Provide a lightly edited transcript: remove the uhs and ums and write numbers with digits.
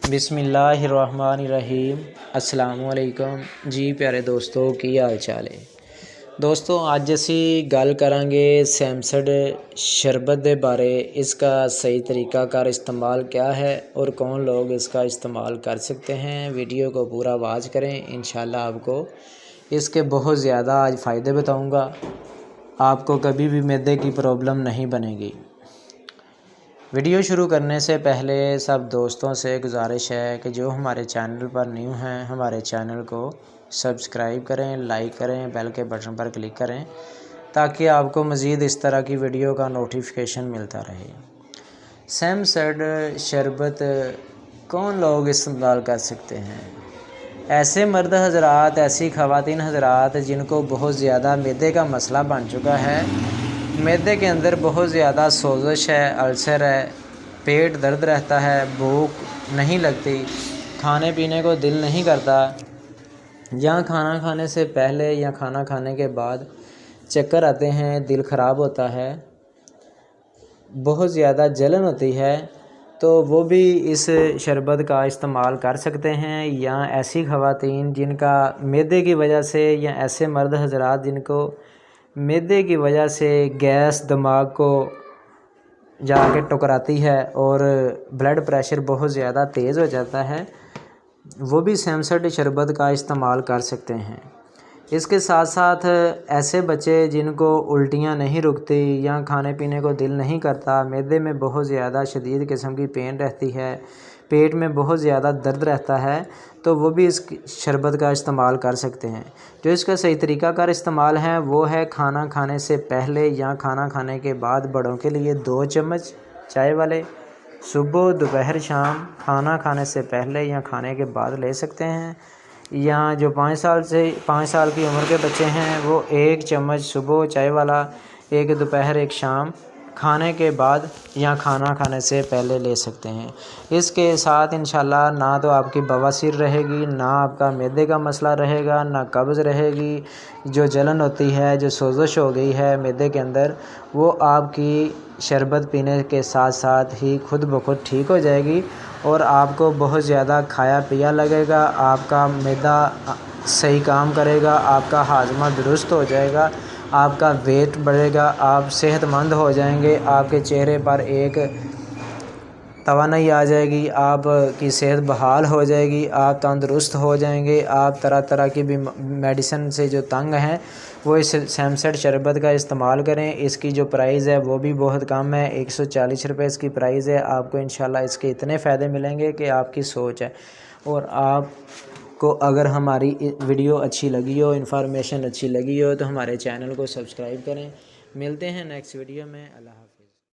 बिस्मिल्लाहिर्रहमानिर्रहीम। अस्सलामु अलैकुम जी प्यारे दोस्तों, की हाल चाल है। दोस्तों ਅੱਜ ਅਸੀਂ ਗੱਲ ਕਰਾਂਗੇ सैमसड शरबत ਦੇ बारे। इसका सही तरीक़ाकार इस्तेमाल क्या है और कौन लोग इसका इस्तेमाल कर सकते हैं। वीडियो को पूरा वॉच करें, इंशाल्लाह आपको इसके बहुत ज़्यादा आज फ़ायदे बताऊंगा। आपको कभी भी मैदे की प्रॉब्लम नहीं बनेगी। वीडियो शुरू करने से पहले सब दोस्तों से गुजारिश है कि जो हमारे चैनल पर न्यू हैं हमारे चैनल को सब्सक्राइब करें, लाइक करें, बेल के बटन पर क्लिक करें ताकि आपको मज़ीद इस तरह की वीडियो का नोटिफिकेशन मिलता रहे। सैमसड शरबत कौन लोग इस्तेमाल कर सकते हैं? ऐसे मर्द हजरात, ऐसी ख़वातीन हजरात जिनको बहुत ज़्यादा मैदे का मसला बन चुका है। मैदे के अंदर बहुत ज़्यादा सोज़श है, अल्सर है, पेट दर्द रहता है, भूख नहीं लगती, खाने पीने को दिल नहीं करता, या खाना खाने से पहले या खाना खाने के बाद चक्कर आते हैं, दिल ख़राब होता है, बहुत ज़्यादा जलन होती है, तो वो भी इस शरबत का इस्तेमाल कर सकते हैं। या ऐसी ख़वातीन जिनका मैदे की वजह से, या ऐसे मर्द हजरात जिनको मैदे की वजह से गैस दिमाग को जाके टकराती है और ब्लड प्रेशर बहुत ज़्यादा तेज़ हो जाता है, वो भी सैमसड शरबत का इस्तेमाल कर सकते हैं। इसके साथ साथ ऐसे बच्चे जिनको उल्टियाँ नहीं रुकती या खाने पीने को दिल नहीं करता, मैदे में बहुत ज़्यादा शदीद किस्म की पेन रहती है, पेट में बहुत ज़्यादा दर्द रहता है, तो वो भी इस शरबत का इस्तेमाल कर सकते हैं। जो इसका सही तरीक़ाकार इस्तेमाल है वो है खाना खाने से पहले या खाना खाने के बाद बड़ों के लिए 2 चम्मच चाय वाले, सुबह दोपहर शाम खाना खाने से पहले या खाने के बाद ले सकते हैं। या जो 5 साल की उम्र के बच्चे हैं वो 1 चम्मच सुबह चाय वाला, 1 दोपहर 1 शाम खाने के बाद या खाना खाने से पहले ले सकते हैं। इसके साथ इंशाल्लाह ना तो आपकी बवासीर रहेगी, ना आपका मैदे का मसला रहेगा, ना कब्ज़ रहेगी। जो जलन होती है, जो सोज़श हो गई है मैदे के अंदर, वो आपकी शरबत पीने के साथ साथ ही खुद ब खुद ठीक हो जाएगी और आपको बहुत ज़्यादा खाया पिया लगेगा। आपका मैदा सही काम करेगा, आपका हाजमा दुरुस्त हो जाएगा, आपका वेट बढ़ेगा, आप सेहतमंद हो जाएंगे, आपके चेहरे पर एक तवानाई आ जाएगी, आपकी सेहत बहाल हो जाएगी, आप तंदुरुस्त हो जाएंगे। आप तरह तरह की भी मेडिसिन से जो तंग हैं वो इस सैमसड शरबत का इस्तेमाल करें। इसकी जो प्राइस है वो भी बहुत कम है, 140 रुपये इसकी प्राइस है। आपको इंशाल्लाह इसके इतने फ़ायदे मिलेंगे कि आपकी सोच है। और आपको अगर हमारी वीडियो अच्छी लगी हो, इन्फॉर्मेशन अच्छी लगी हो, तो हमारे चैनल को सब्सक्राइब करें। मिलते हैं नेक्स्ट वीडियो में। अल्लाह हाफ़िज़।